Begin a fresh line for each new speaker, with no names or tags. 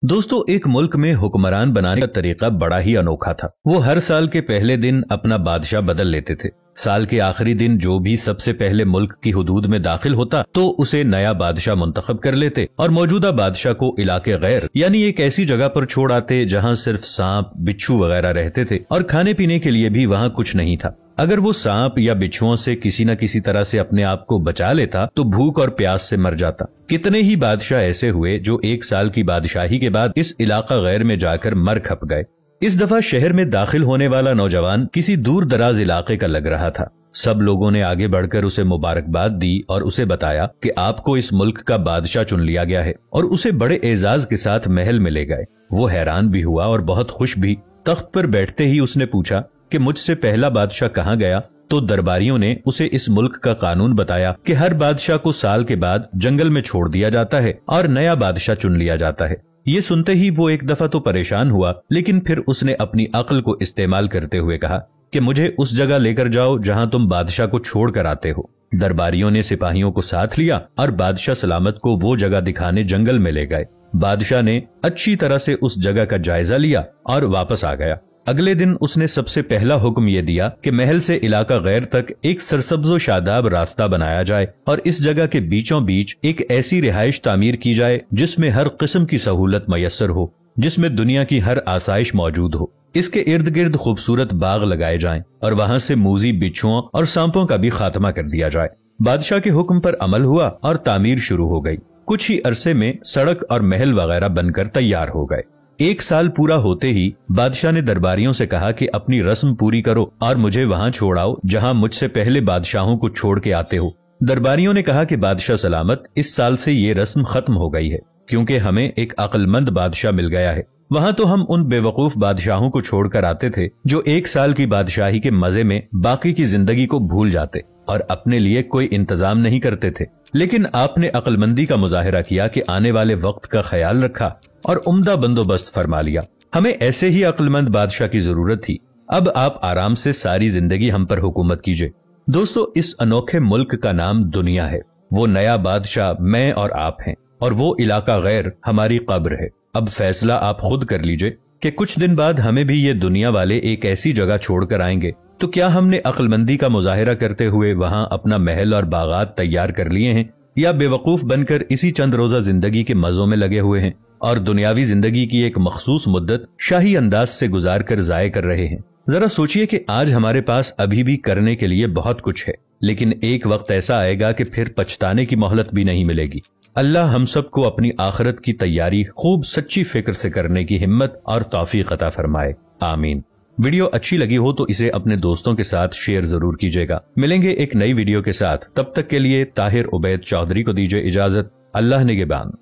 दोस्तों, एक मुल्क में हुक्मरान बनाने का तरीका बड़ा ही अनोखा था। वो हर साल के पहले दिन अपना बादशाह बदल लेते थे। साल के आखिरी दिन जो भी सबसे पहले मुल्क की हुदूद में दाखिल होता तो उसे नया बादशाह मुंतखब कर लेते और मौजूदा बादशाह को इलाके गैर यानी एक ऐसी जगह पर छोड़ आते जहाँ सिर्फ सांप, बिच्छू वगैरह रहते थे और खाने पीने के लिए भी वहाँ कुछ नहीं था। अगर वो सांप या बिच्छुओं से किसी न किसी तरह से अपने आप को बचा लेता तो भूख और प्यास से मर जाता। कितने ही बादशाह ऐसे हुए जो एक साल की बादशाही के बाद इस इलाका गैर में जाकर मर खप गए। इस दफा शहर में दाखिल होने वाला नौजवान किसी दूर दराज इलाके का लग रहा था। सब लोगों ने आगे बढ़कर उसे मुबारकबाद दी और उसे बताया कि आपको इस मुल्क का बादशाह चुन लिया गया है और उसे बड़े एजाज के साथ महल में ले गए। वो हैरान भी हुआ और बहुत खुश भी। तख्त पर बैठते ही उसने पूछा कि मुझसे पहला बादशाह कहाँ गया? तो दरबारियों ने उसे इस मुल्क का कानून बताया कि हर बादशाह को साल के बाद जंगल में छोड़ दिया जाता है और नया बादशाह चुन लिया जाता है। ये सुनते ही वो एक दफा तो परेशान हुआ, लेकिन फिर उसने अपनी अक्ल को इस्तेमाल करते हुए कहा कि मुझे उस जगह लेकर जाओ जहाँ तुम बादशाह को छोड़ कर आते हो। दरबारियों ने सिपाहियों को साथ लिया और बादशाह सलामत को वो जगह दिखाने जंगल में ले गए। बादशाह ने अच्छी तरह से उस जगह का जायजा लिया और वापस आ गया। अगले दिन उसने सबसे पहला हुक्म ये दिया कि महल से इलाका गैर तक एक सरसब्जो शादाब रास्ता बनाया जाए और इस जगह के बीचों बीच एक ऐसी रिहाइश तामीर की जाए जिसमें हर किस्म की सहूलत मयसर हो, जिसमें दुनिया की हर आसाइश मौजूद हो। इसके इर्द गिर्द खूबसूरत बाग लगाए जाएं और वहाँ से मूजी, बिच्छुओं और सांपों का भी खात्मा कर दिया जाए। बादशाह के हुक्म पर अमल हुआ और तामीर शुरू हो गई। कुछ ही अरसे में सड़क और महल वगैरह बनकर तैयार हो गए। एक साल पूरा होते ही बादशाह ने दरबारियों से कहा कि अपनी रस्म पूरी करो और मुझे वहाँ छोड़ाओ जहाँ मुझसे पहले बादशाहों को छोड़ के आते हो। दरबारियों ने कहा कि बादशाह सलामत, इस साल से ये रस्म खत्म हो गई है क्योंकि हमें एक अक्लमंद बादशाह मिल गया है। वहाँ तो हम उन बेवकूफ बादशाहों को छोड़कर आते थे जो एक साल की बादशाही के मजे में बाकी की जिंदगी को भूल जाते और अपने लिए कोई इंतजाम नहीं करते थे। लेकिन आपने अक्लमंदी का मुजाहिरा किया कि आने वाले वक्त का ख्याल रखा और उम्दा बंदोबस्त फरमा लिया। हमें ऐसे ही अक्लमंद बादशाह की जरूरत थी। अब आप आराम से सारी जिंदगी हम पर हुकूमत कीजिए। दोस्तों, इस अनोखे मुल्क का नाम दुनिया है। वो नया बादशाह मैं और आप हैं और वो इलाका गैर हमारी कब्र है। अब फैसला आप खुद कर लीजिए कि कुछ दिन बाद हमें भी ये दुनिया वाले एक ऐसी जगह छोड़कर आएंगे, तो क्या हमने अक्लमंदी का मुजाहिरा करते हुए वहाँ अपना महल और बागात तैयार कर लिए हैं या बेवकूफ बनकर इसी चंद रोजा जिंदगी के मजों में लगे हुए हैं और दुनियावी जिंदगी की एक मखसूस मुद्दत शाही अंदाज से गुजार कर जाये कर रहे हैं। जरा सोचिए कि आज हमारे पास अभी भी करने के लिए बहुत कुछ है, लेकिन एक वक्त ऐसा आएगा कि फिर पछताने की मोहलत भी नहीं मिलेगी। अल्लाह हम सबको अपनी आखिरत की तैयारी खूब सच्ची फिक्र से करने की हिम्मत और तौफीक अता फरमाए। आमीन। वीडियो अच्छी लगी हो तो इसे अपने दोस्तों के साथ शेयर जरूर कीजिएगा। मिलेंगे एक नई वीडियो के साथ, तब तक के लिए ताहिर उबैद चौधरी को दीजिए इजाजत। अल्लाह निगहबान।